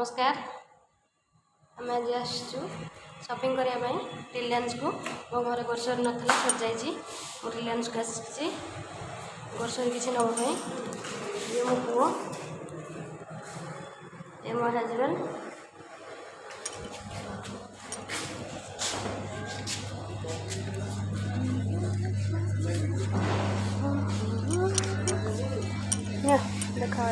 नमस्कार। आम आज आसचु शॉपिंग करने रिलायंस को। मो घर ग्रोसरी नाला सर जाइए मो रिलायंस को आसी ग्रोसरी किसी नवा ये मो पुओ ये मो हजबैंड देखा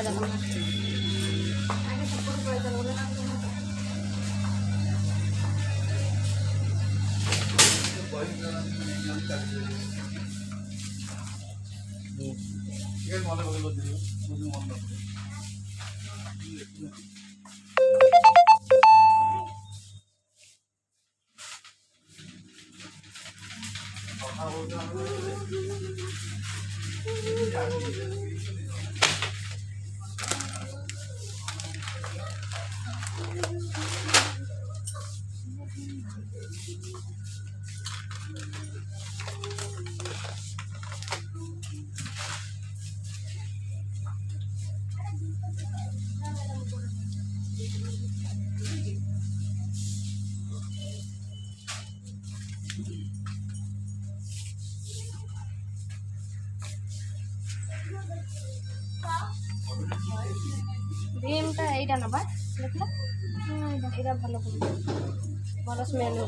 भीमटा यहीटा नवा देखला एटा भल भल स्मेल हो।